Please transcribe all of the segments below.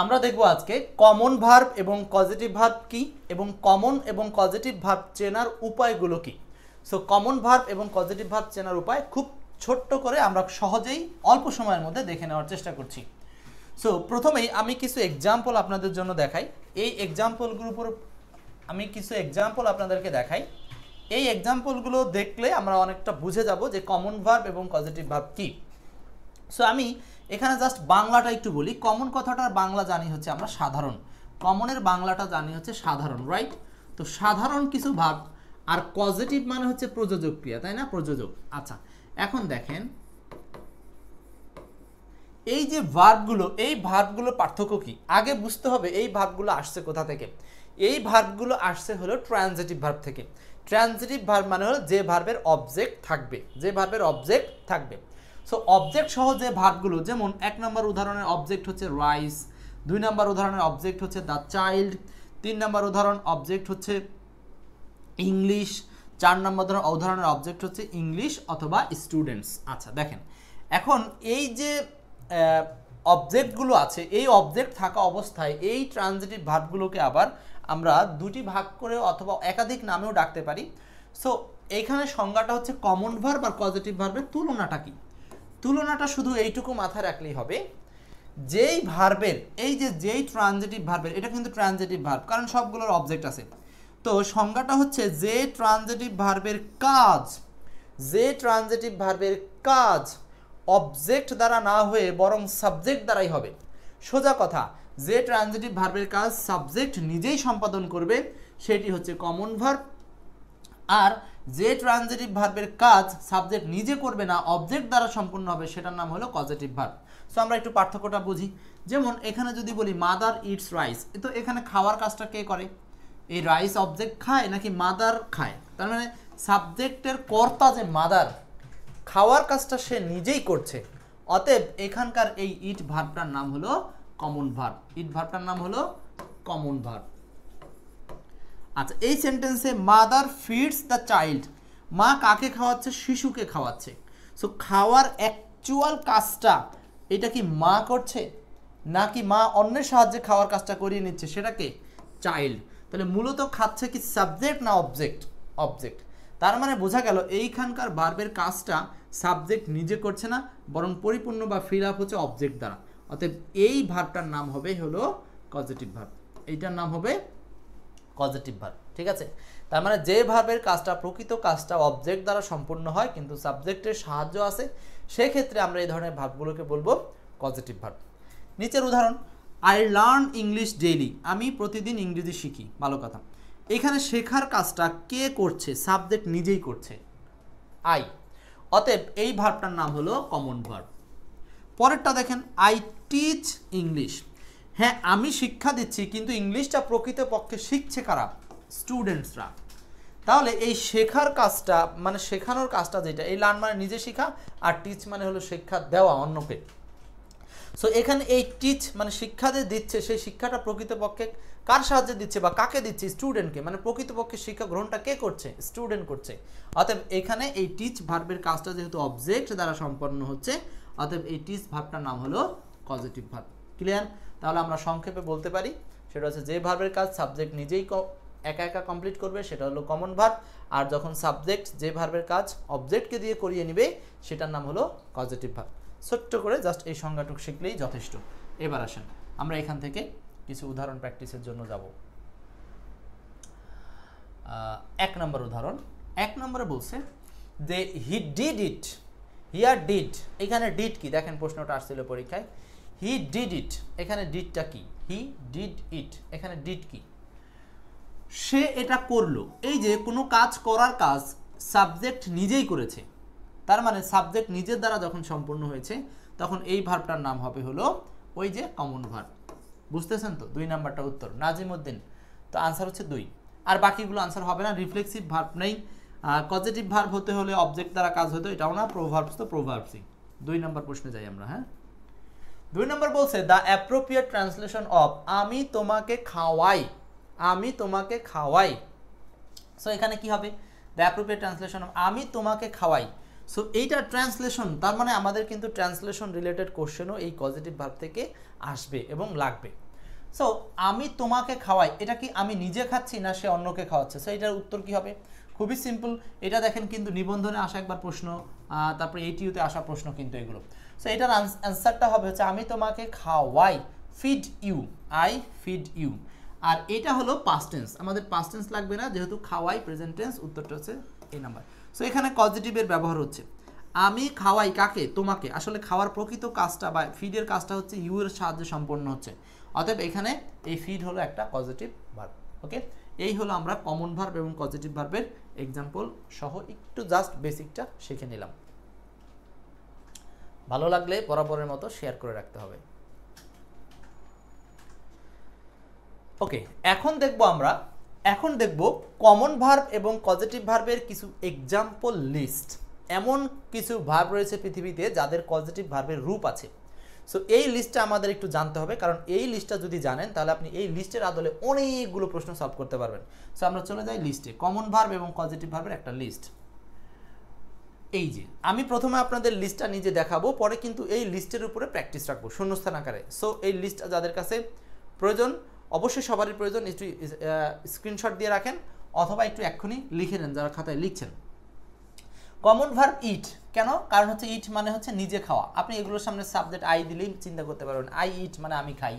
আমরা দেখব আজকে কমন ভার্ব এবং পজিটিভ ভার্ব কি এবং কমন এবং পজিটিভ ভার্ব চেনার উপায়গুলো কি। সো কমন ভার্ব এবং পজিটিভ ভার্ব চেনার উপায় খুব ছোট্ট করে আমরা সহজেই অল্প সময়ের মধ্যে দেখে নেওয়ার চেষ্টা করছি। সো প্রথমেই আমি কিছু এক্সাম্পল আপনাদের জন্য দেখাই। এই এক্সাম্পলগুলোর উপর আমি কিছু এক্সাম্পল আপনাদেরকে দেখাই। এই এক্সাম্পলগুলো দেখলে আমরা অনেকটা বুঝে যাব যে কমন ভার্ব এবং পজিটিভ ভার্ব কি। সো আমি এখানে জাস্ট বাংলাটা একটু বলি। কমন কথাটার বাংলা জানি হচ্ছে আমরা সাধারণ, কমনের বাংলাটা জানি হচ্ছে সাধারণ, রাইট? তো সাধারণ কিছু ভার্ব, আর পজিটিভ মানে হচ্ছে প্রযোজক ক্রিয়া, তাই না? প্রযোজক। আচ্ছা, এখন দেখেন এই যে ভার্বগুলো, এই ভার্বগুলো পার্থক্য কি আগে বুঝতে হবে। এই ভার্বগুলো আসছে কোথা থেকে? এই ভার্বগুলো আসছে হলো ট্রানজিটিভ ভার্ব থেকে। ট্রানজিটিভ ভার্ব মানে হলো যে ভার্বের অবজেক্ট থাকবে, যে ভার্বের অবজেক্ট থাকবে। সো অবজেক্ট সহ যে ভার্বগুলো, যেমন 1 নম্বর উদাহরণের অবজেক্ট হচ্ছে রাইস, 2 নম্বর উদাহরণের অবজেক্ট হচ্ছে দ্য চাইল্ড, 3 নম্বর উদাহরণ অবজেক্ট হচ্ছে ইংলিশ, 4 নম্বর উদাহরণের অবজেক্ট হচ্ছে ইংলিশ অথবা স্টুডেন্টস। আচ্ছা দেখেন, এখন এই যে অবজেক্টগুলো আছে, এই অবজেক্ট থাকা অবস্থায় এই ট্রানজিটিভ ভার্বগুলোকে আবার আমরা দুটি ভাগ করে অথবা একাধিক নামেও ডাকতে পারি। সো এইখানে সংজ্ঞাটা হচ্ছে কমন ভার্ব আর পজিটিভ ভার্বের তুলনাটা কি। তুলনাটা শুধু এইটুকু মাথায় রাখলেই হবে, যেই ভার্বের এই যে যেই ট্রানজিটিভ ভার্বের, এটা কিন্তু ট্রানজিটিভ ভার্ব কারণ সবগুলোর অবজেক্ট আছে। তো সংজ্ঞাটা হচ্ছে যে ট্রানজিটিভ ভার্বের কাজ, যে ট্রানজিটিভ ভার্বের কাজ অবজেক্ট দ্বারা না হয়ে বরং সাবজেক্ট দ্বারাই হবে। সোজা কথা, যে ট্রানজিটিভ ভার্বের কাজ সাবজেক্ট নিজেই সম্পাদন করবে সেটি হচ্ছে কমন ভার্ব, আর যে ট্রানজিটিভ ভার্বের কাজ সাবজেক্ট নিজে করবে না, অবজেক্ট দ্বারা সম্পূর্ণ হবে, সেটার নাম হলো পজিটিভ ভার্ব। সো আমরা একটু পার্থক্যটা বুঝি। যেমন এখানে যদি বলি মাদার ইটস রাইস, তো এখানে খাওয়ার কাজটা কে করে? এই রাইস অবজেক্ট খায় নাকি মাদার খায়? তার মানে সাবজেক্টের কর্তা যে মাদার, খাওয়ার কাজটা সে নিজেই করছে। অতএব এখানকার এই ইট ভার্বটার নাম হলো কমন ভার্ব। ইট ভার্বটার নাম হলো কমন ভার্ব। আচ্ছা, এই সেন্টেন্সে মাদার ফিডস দ্য চাইল্ড, মা কাকে খাওয়াচ্ছে? শিশুকে খাওয়াচ্ছে। সো খাওয়ার অ্যাকচুয়াল কাজটা এটা কি মা করছে নাকি মা অন্যের সাহায্যে খাওয়ার কাজটা করিয়ে নিচ্ছে? সেটাকে চাইল্ড। তাহলে মূলত খাচ্ছে কি সাবজেক্ট না অবজেক্ট? অবজেক্ট। তার মানে বোঝা গেল এইখানকার ভার্বের কাজটা সাবজেক্ট নিজে করছে না, বরং পরিপূর্ণ বা ফিল আপ হচ্ছে অবজেক্ট দ্বারা। অতএব এই ভার্বটার নাম হবে হলো পজিটিভ ভার্ব, এইটার নাম হবে পজিটিভ ভার্ব। ঠিক আছে? তার মানে যে ভার্বের কাজটা, প্রকৃত কাজটা অবজেক্ট দ্বারা সম্পূর্ণ হয় কিন্তু সাবজেক্টের সাহায্য আছে, সেক্ষেত্রে আমরা এই ধরনের ভার্বগুলোকে বলবো পজিটিভ ভার্ব। নিচের উদাহরণ, আই লার্ন ইংলিশ ডেইলি, আমি প্রতিদিন ইংরেজি শিখি। ভালো কথা, এখানে শেখার কাজটা কে করছে? সাবজেক্ট নিজেই করছে, আই। অতএব এই ভার্বটার নাম হলো কমন ভার্ব। পরেরটা দেখেন, আই টিচ ইংলিশ, হ্যাঁ আমি শিক্ষা দিচ্ছি কিন্তু ইংলিশটা প্রকৃতপক্ষে শিখছে কারা? স্টুডেন্টসরা। তাহলে এই শেখার কাজটা মানে শেখানোর কাজটা যেটা, এই লার্ন মানে নিজে শেখা, আর টিচ মানে হলো শিক্ষা দেওয়া অন্যকে। সো এখানে এই টিচ মানে শিক্ষা যে দিচ্ছে, সেই শিক্ষাটা প্রকৃতপক্ষে কার সাহায্যে দিচ্ছে বা কাকে দিচ্ছে? স্টুডেন্টকে। মানে প্রকৃতপক্ষে শিক্ষা গ্রহণটা কে করছে? স্টুডেন্ট করছে। অতএব এখানে এই টিচ ভার্বের কাজটা যেহেতু অবজেক্ট দ্বারা সম্পন্ন হচ্ছে, অতএব এই টিচ ভার্বটার নাম হলো পজিটিভ ভার্ব। ক্লিয়ার? তাহলে আমরা সংক্ষেপে বলতে পারি সেটা হচ্ছে যে ভার্বের কাজ সাবজেক্ট নিজেই একা একা কমপ্লিট করবে সেটা হলো কমন ভার্ব, আর যখন সাবজেক্ট যে ভার্বের কাজ অবজেক্টকে দিয়ে করিয়ে নেবে সেটার নাম হলো পজিটিভ ভার্ব। ছোট্ট করে জাস্ট এই সংজ্ঞাটুকু শিখলেই যথেষ্ট। এবার আসেন আমরা এখান থেকে কিছু উদাহরণ প্র্যাকটিসের জন্য যাব। 1 নম্বর উদাহরণ, 1 নম্বরে বলছে যে he did it, here did, এখানে ডিড কি? দেখেন প্রশ্নটা আসছিল পরীক্ষায়, হি ডিড ইট, এখানে ডিডটা কি? হি ডিড ইট, এখানে ডিড কি? সে এটা করলো। এই যে কোনো কাজ করার কাজ সাবজেক্ট নিজেই করেছে, তার মানে সাবজেক্ট নিজের দ্বারা যখন সম্পূর্ণ হয়েছে তখন এই ভার্বটার নাম হবে হলো ওই যে কমন ভার্ব। বুঝতেছেন তো? 2 নাম্বারটা উত্তর, নাজিমউদ্দিন। তো আনসার হচ্ছে 2, আর বাকিগুলো আনসার হবে না। রিফ্লেক্সিভ ভার্ব নেই, পজিটিভ ভার্ব হতে হলে অবজেক্ট দ্বারা কাজ হতো, এটাও না। প্রোভার্বস তো প্রোভার্বসই। 2 নাম্বার প্রশ্নে যাই আমরা। হ্যাঁ, 2 নম্বর বলছে দ্য অ্যাপ্রোপ্রিয়েট ট্রান্সলেশন অফ আমি তোমাকে খাওয়াই, আমি তোমাকে খাওয়াই। সো এখানে কি হবে? দ্য অ্যাপ্রোপ্রিয়েট ট্রান্সলেশন অফ আমি তোমাকে খাওয়াই। সো এইটা ট্রান্সলেশন, তার মানে আমাদের কিন্তু ট্রান্সলেশন রিলেটেড কোশ্চেনও এই পজিটিভ ভার্ব থেকে আসবে এবং লাগবে। সো আমি তোমাকে খাওয়াই, এটা কি আমি নিজে খাচ্ছি না সে অন্যকে খাওয়াচ্ছে? সো এটার উত্তর কি হবে? খুবই সিম্পল। এটা দেখেন কিন্তু নিবন্ধনে আসা একবার প্রশ্ন, তারপরে এইটিউতে আসা প্রশ্ন কিন্তু এগুলো। সো এটার অ্যান্সারটা হবে হচ্ছে আমি তোমাকে খাওয়াই, feed you, I feed you. আর এটা হলো পাস্ট টেন্স, আমাদের পাস্ট টেন্স লাগবে না যেহেতু খাওয়াই প্রেজেন্ট টেন্স, উত্তরটা হচ্ছে এই নাম্বার। সো এখানে পজিটিভের ব্যবহার হচ্ছে আমি খাওয়াই কাকে? তোমাকে। আসলে খাওয়ার প্রকৃত কাজটা বা ফিডের কাজটা হচ্ছে ইউ এর সাহায্যে সম্পন্ন হচ্ছে, অতএব এখানে এই ফিড হলো একটা পজিটিভ ভার্ব। ওকে, এই হলো আমরা কমন ভার্ব এবং পজিটিভ ভার্বের এক্সাম্পল সহ একটু জাস্ট বেসিকটা শিখে নিলাম। ভালো লাগলে বরাবরের মতো শেয়ার করে রাখতে হবে। ওকে, এখন দেখব কমন ভার্ব এবং পজিটিভ ভার্বের কিছু এক্সাম্পল লিস্ট। এমন কিছু ভার্ব রয়েছে পৃথিবীতে যাদের পজিটিভ ভার্বের রূপ আছে। সো এই লিস্টটা আমাদের একটু জানতে হবে, কারণ এই লিস্টটা যদি জানেন তাহলে আপনি এই লিস্টের আদলে অনেকগুলো প্রশ্ন সলভ করতে পারবেন। সো আমরা চলে যাই লিস্টে, কমন ভার্ব এবং পজিটিভ ভার্বের একটা লিস্ট। এই যে আমি প্রথমে আপনাদের লিস্টটা নিজে দেখাবো, পরে কিন্তু এই লিস্টের উপরে প্র্যাকটিস রাখবো শূন্যস্থান আকারে। সো এই লিস্টটা যাদের কাছে প্রয়োজন, অবশ্যই সবারই প্রয়োজন, একটু স্ক্রিনশট দিয়ে রাখেন অথবা একটু এক্ষুনি লিখে নেন যারা খাতায় লিখছেন। কমন ভার্ব ইট, কেন? কারণ হচ্ছে ইট মানে হচ্ছে নিজে খাওয়া। আপনি এগুলোর সামনে সাবজেক্ট আই দিলেই চিন্তা করতে পারবেন, আই ইট মানে আমি খাই,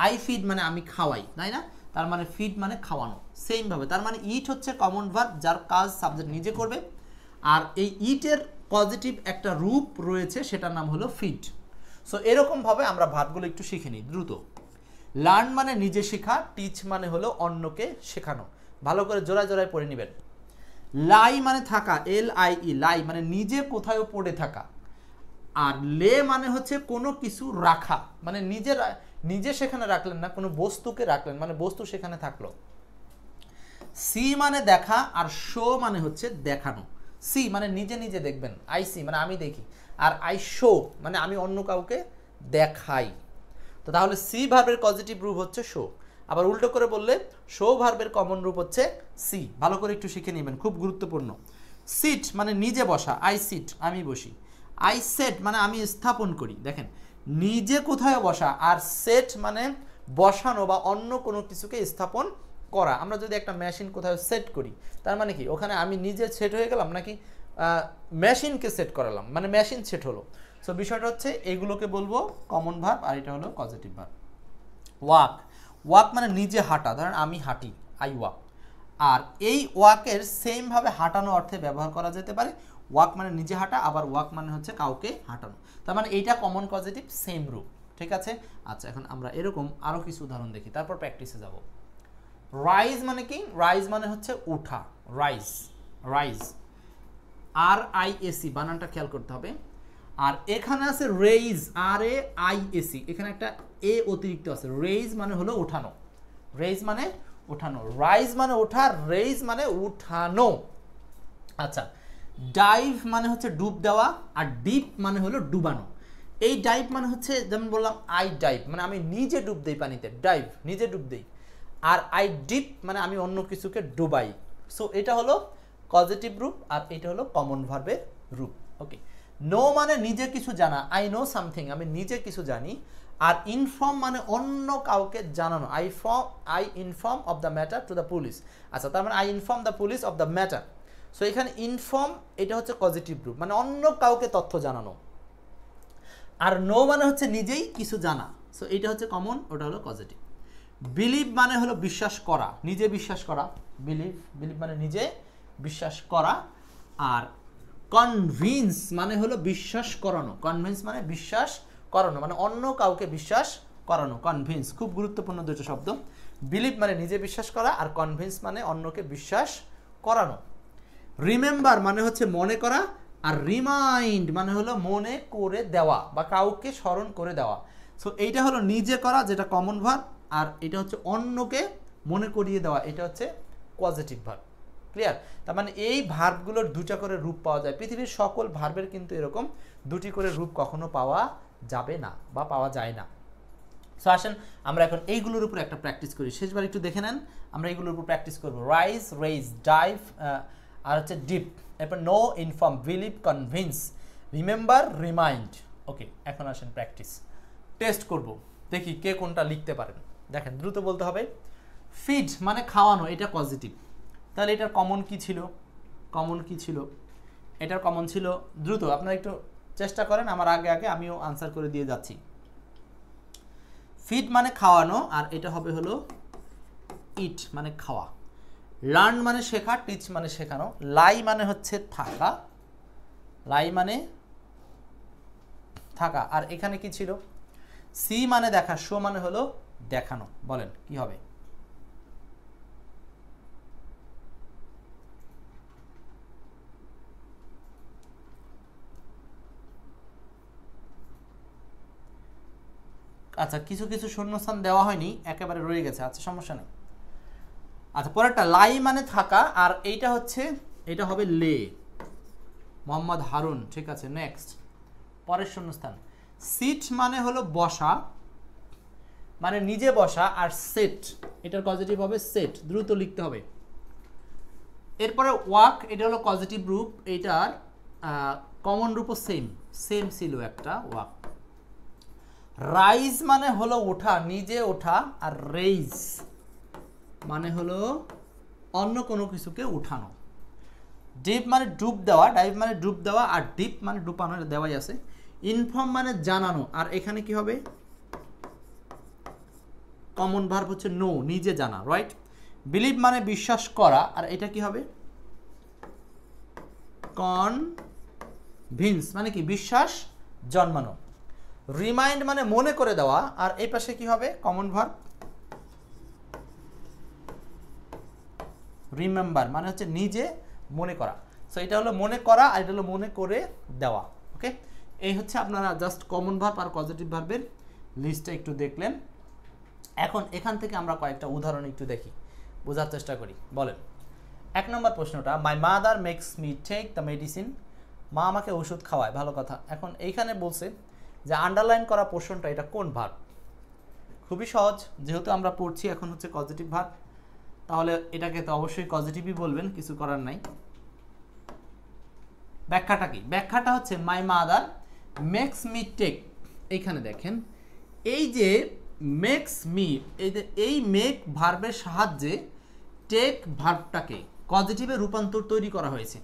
আই ফিড মানে আমি খাওয়াই, তাই না? তার মানে ফিড মানে খাওয়ানো। সেমভাবে তার মানে ইট হচ্ছে কমন ভার্ব যার কাজ সাবজেক্ট নিজে করবে, আর এই ইটের পজিটিভ একটা রূপ রয়েছে সেটার নাম হলো ফিড। সো এরকমভাবে আমরা ভার্বগুলো একটু শিখে নিই দ্রুত। লার্ন মানে নিজে শেখা, টিচ মানে হলো অন্যকে শেখানো। ভালো করে জোড়ায় জোড়ায় পড়ে নেবেন। লাই মানে থাকা, LIE, লাই মানে নিজে কোথাও পড়ে থাকা। আর লে মানে হচ্ছে কোনো কিছু রাখা, মানে নিজে সেখানে রাখলেন না, কোনো বস্তুকে রাখলেন, মানে বস্তু সেখানে থাকলো। সি মানে দেখা, আর শো মানে হচ্ছে দেখানো। সি মানে নিজে নিজে দেখবেন, আই সি মানে আমি দেখি, আর আই শো মানে আমি অন্য কাউকে দেখাই। তো তাহলে সি ভার্বের পজিটিভ রূপ হচ্ছে শো। আবার উল্টো করে বললে শো ভার্বের কমন রূপ হচ্ছে সি। ভালো করে একটু শিখে নেবেন, খুব গুরুত্বপূর্ণ। সিট মানে নিজে বসা, আই সিট আমি বসি। আই সেট মানে আমি স্থাপন করি। দেখেন নিজে কোথায় বসা, আর সেট মানে বসানো বা অন্য কোনো কিছুকে স্থাপন করা। আমরা যদি একটা মেশিন কোথাও সেট করি তার মানে কি ওখানে আমি নিজে সেট হয়ে গেলাম নাকি মেশিনকে সেট করালাম, মানে মেশিন সেট হলো। সো বিষয়টা হচ্ছে এগুলোকে বলবো কমন ভার্ব, আর এটা হলো পজিটিভ ভার্ব। ওয়াক, ওয়াক মানে নিজে হাঁটা, ধরেন আমি হাঁটি, আই ওয়াক। আর এই ওয়াকের সেমভাবে হাঁটানো অর্থে ব্যবহার করা যেতে পারে। ওয়াক মানে নিজে হাঁটা, আবার ওয়াক মানে হচ্ছে কাউকে হাঁটানো। তার মানে এইটা কমন পজিটিভ সেম রূপ, ঠিক আছে? আচ্ছা, এখন আমরা এরকম আরও কিছু উদাহরণ দেখি, তারপর প্র্যাকটিসে যাব। রাইজ মানে কি? রাইজ মানে হচ্ছে উঠা, রাইজ, রাইজ, RIAC, বানানটা খেয়াল করতে হবে। আর এখানে আছে রেইজ, RAIAC, এখানে একটা এ অতিরিক্ত আছে। রেইজ মানে হলো উঠানো, রেইজ মানে উঠানো, রাইজ মানে ওঠা, রেইজ মানে উঠানো। আচ্ছা, ডাইভ মানে হচ্ছে ডুব দেওয়া, আর ডিপ মানে হলো ডুবানো। এই ডাইভ মানে হচ্ছে যেমন বললাম আই ডাইভ মানে আমি নিজে ডুব দেই পানিতে, ডাইভ নিজে ডুব দেই। আর আই ডিপ মানে আমি অন্য কিছুকে ডুবাই। সো এটা হলো পজিটিভ রূপ, আর এটা হলো কমন ভার্বের রূপ। ওকে, নো মানে নিজে কিছু জানা, আই নো সামথিং আমি নিজে কিছু জানি। আর ইনফর্ম মানে অন্য কাউকে জানানো, I inform of the matter to the police. আচ্ছা, তার মানে I inform the police of the matter. So এখানে ইনফর্ম এটা হচ্ছে পজিটিভ রূপ, মানে অন্য কাউকে তথ্য জানানো। আর নো মানে হচ্ছে নিজেই কিছু জানা। সো এটা হচ্ছে কমন, ওটা হলো পজিটিভ। বিলিভ মানে হলো বিশ্বাস করা, নিজে বিশ্বাস করা, বিলিভ, বিলিভ মানে নিজে বিশ্বাস করা। আর কনভিন্স মানে হলো বিশ্বাস করানো, কনভিন্স মানে বিশ্বাস করানো, মানে অন্য কাউকে বিশ্বাস করানো, কনভিন্স। খুব গুরুত্বপূর্ণ দুটো শব্দ। বিলিভ মানে নিজে বিশ্বাস করা, আর কনভিন্স মানে অন্যকে বিশ্বাস করানো। রিমেম্বার মানে হচ্ছে মনে করা, আর রিমাইন্ড মানে হলো মনে করে দেওয়া বা কাউকে স্মরণ করে দেওয়া। সো এইটা হলো নিজে করা যেটা কমন ভার্ব, আর এটা হচ্ছে অন্যকে মনে করিয়ে দেওয়া, এটা হচ্ছে পজিটিভ ভার্ব। ক্লিয়ার? তার মানে এই ভার্বগুলোর দুটা করে রূপ পাওয়া যায়। পৃথিবীর সকল ভার্বের কিন্তু এরকম দুটি করে রূপ কখনো পাওয়া যাবে না বা পাওয়া যায় না। সো আসেন আমরা এখন এইগুলোর উপর একটা প্র্যাকটিস করি। শেষবার একটু দেখে নেন, আমরা এইগুলোর উপর প্র্যাকটিস করবো। রাইজ, রেইজ, ডাইভ, আর হচ্ছে ডিপ, এরপর know, inform, believe, convince, remember, remind. Okay, এখন আসেন প্র্যাকটিস টেস্ট করব, দেখি কে কোনটা লিখতে পারেন। দেখেন দ্রুত বলতে হবে। ফিড মানে খাওয়ানো, এটা পজিটিভ। তাহলে এটার কমন কি ছিল? কমন কি ছিল? এটার কমন ছিল, দ্রুত আপনারা একটু চেষ্টা করেন, আমার আগে আগে আমিও আনসার করে দিয়ে যাচ্ছি। ফিড মানে খাওয়ানো, আর এটা হবে হলো ইট মানে খাওয়া। লার্ন মানে শেখা, টিচ মানে শেখানো। লাই মানে হচ্ছে থাকা, লাই মানে থাকা। আর এখানে কি ছিল? সি মানে দেখা, শো মানে হলো দেখানো। বলেন কি হবে? আচ্ছা, কিছু কিছু শূন্যস্থান দেওয়া হয়নি, একেবারে রয়ে গেছে। আচ্ছা, সমস্যা নেই। আচ্ছা, পরেরটা লাই মানে থাকা, আর এইটা হচ্ছে, এটা হবে লে। মোহাম্মদ হারুন, ঠিক আছে। নেক্সট, পরের শূন্যস্থান। সিট মানে হলো বসা, মানে নিজে বসা। আর সেট, এটার পজিটিভ হবে সেট, দ্রুত লিখতে হবে। এরপরে ওয়াক, এটা হলো পজিটিভ রূপ, এটার কমন রূপও সেম সেম ছিল একটা, ওয়াক। রাইজ মানে হলো ওঠা, নিজে ওঠা। আর রেইজ মানে হলো অন্য কোনো কিছুকে উঠানো। ডিপ মানে ডুব দেওয়া, ডাইভ মানে ডুব দেওয়া, আর ডিপ মানে ডুবানো, দেওয়াই আছে। ইনফর্ম মানে জানানো, আর এখানে কি হবে? কমন ভার্ব হচ্ছে নো, নিজে জানা, রাইট। বিলিভ মানে বিশ্বাস করা, আর এটা কি হবে? কনভিন্স মানে কি? বিশ্বাস জন্মানো। রিমাইন্ড মানে মনে করে দেওয়া, আর এই পাশে কি হবে? কমন ভার্ব রিমেম্বার মানে হচ্ছে নিজে মনে করা। সো এটা হলো মনে করা, আর এটা হলো মনে করে দেওয়া। ওকে, এই হচ্ছে আপনারা জাস্ট কমন ভার্ব আর পজিটিভ ভার্বের লিস্টটা একটু দেখলেন। এখন এখান থেকে আমরা কয়েকটা উদাহরণ একটু দেখি, বোঝার চেষ্টা করি। বলেন 1 নম্বর প্রশ্নটা, my mother makes me take the medicine. মা আমাকে ওষুধ খাওয়ায়, ভালো কথা। এখন এইখানে বলছে যে আন্ডারলাইন করা পোর্শনটা, এটা কোন ভার্ব? খুবই সহজ, যেহেতু আমরা পড়ছি এখন হচ্ছে পজিটিভ ভার্ব, তাহলে এটাকে তো অবশ্যই পজিটিভই বলবেন, কিছু করার নাই। ব্যাখ্যাটা কি? ব্যাখ্যাটা হচ্ছে my mother makes me take. এইখানে দেখেন, এই যে মেক্স মি, এই মেক ভার্বের সাহায্যে টেক ভার্বটাকে পজিটিভে রূপান্তর তৈরি করা হয়েছে।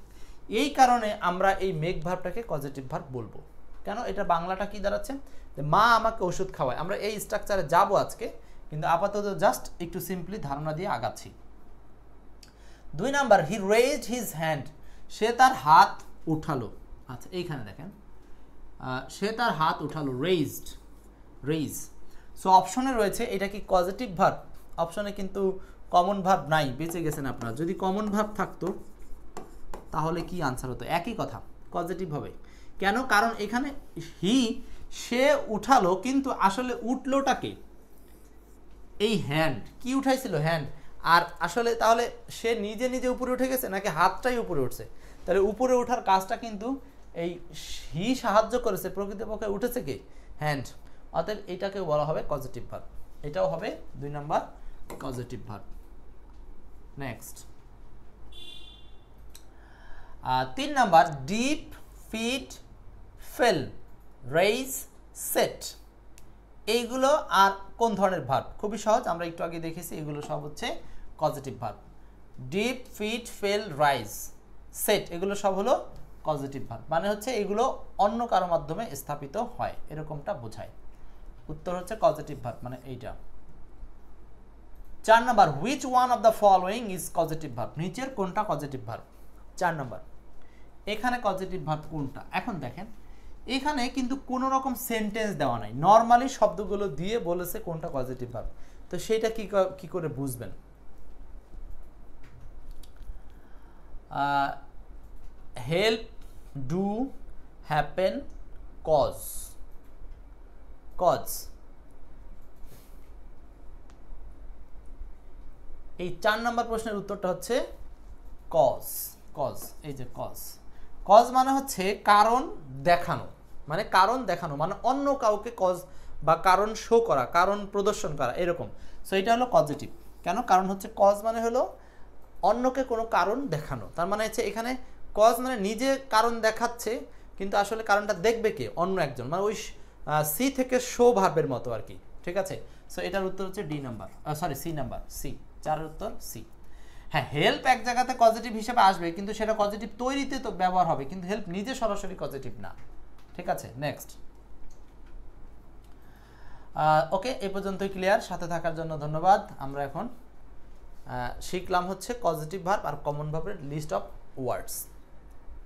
এই কারণে আমরা এই মেক ভার্বটাকে পজিটিভ ভার্ব বলবো। কেন? এটা বাংলাটা কি দাঁড়াচ্ছে? যে মা আমাকে ওষুধ খাওয়ায়। আমরা এই স্ট্রাকচারে যাব আজকে, কিন্তু আপাতত জাস্ট একটু সিম্পলি ধারণা দিয়ে আগাচ্ছি। 2 নাম্বার, হি রেজড হিজ হ্যান্ড। সে তার হাত উঠালো। আচ্ছা, এইখানে দেখেন, সে তার হাত উঠালো, রেজড, রেজ। সো অপশনে রয়েছে, এটা কি পজিটিভ ভার্ব? অপশনে কিন্তু কমন ভার্ব নাই, বেঁচে গেছেন আপনারা। যদি কমন ভার্ব থাকতো তাহলে কি আনসার হতো? একই কথা, পজিটিভ হবে। কেন? কারণ এখানে হি, সে উঠালো, কিন্তু আসলে উঠলোটাকে এই হ্যান্ড, কি উঠাইছিল? হ্যান্ড। আর আসলে তাহলে সে নিজে নিজে উপরে উঠে গেছে, নাকি হাতটাই উপরে উঠছে? তাহলে উপরে ওঠার কাজটা কিন্তু এই হি সাহায্য করেছে, প্রকৃতপক্ষে উঠেছে কে? হ্যান্ড। অতএব এটাকে বলা হবে পজিটিভ ভার্ব। এটাও হবে 2 number positive verb. Next, 3 number, dip, fit, fail, raise, set. এইগুলো আর কোন ধরনের ভার্ব? খুবই সহজ, আমরা একটু আগে দেখেছি, এগুলো সব হচ্ছে positive verb. Dip, fit, fail, rise, set, এগুলো সব হলো পজিটিভ ভার্ব। মানে হচ্ছে এগুলো অন্য কারো মাধ্যমে স্থাপিত হয়, এরকমটা বোঝায়। উত্তর হচ্ছে পজিটিভ ভার্ব, মানে এইটা। 4 number, which one of the following is positive verb. নিচের কোনটা পজিটিভ ভার্ব? 4 নাম্বার, এখানে পজিটিভ ভার্ব কোনটা? এখন দেখেন, এখানে কিন্তু কোনো রকম সেন্টেন্স দেওয়া নাই, নর্মালি শব্দগুলো দিয়ে বলেছে কোনটা পজিটিভ ভার্ব। তো সেটা কি করে বুঝবেন? Help, do, happen, cause, cause. এই 4 নম্বর প্রশ্নের উত্তরটা হচ্ছে কজ, কজ। এই যে কজ, কজ মানে হচ্ছে কারণ দেখানো, মানে কারণ দেখানো, মানে অন্য কাউকে কজ বা কারণ শো করা, কারণ প্রদর্শন করা, এরকম। সো এটা হলো পজিটিভ। কেন? কারণ হচ্ছে কজ মানে হলো অন্যকে কোনো কারণ দেখানো। তার মানে হচ্ছে এখানে কজ মানে নিজে কারণ দেখাচ্ছে, কিন্তু আসলে কারণটা দেখবে কে? অন্য একজন, মানে ওই সি থেকে শো ভার্বের মতো আর কি, ঠিক আছে, সো এটার উত্তর হচ্ছে D number, sorry C number, C, 4 এর উত্তর সি। হ্যাঁ, হেল্প এক জায়গাতে পজিটিভ হিসেবে আসবে, কিন্তু সেটা পজিটিভ তৈরিতে তো ব্যবহার হবে, কিন্তু হেল্প নিজে সরাসরি পজিটিভ না। ঠিক আছে, নেক্সট। ওকে, এই পর্যন্তই ক্লিয়ার। সাথে থাকার জন্য ধন্যবাদ। আমরা এখন শিখলাম হচ্ছে পজিটিভ ভার্ব আর কমন ভার্বের লিস্ট অফ ওয়ার্ডস।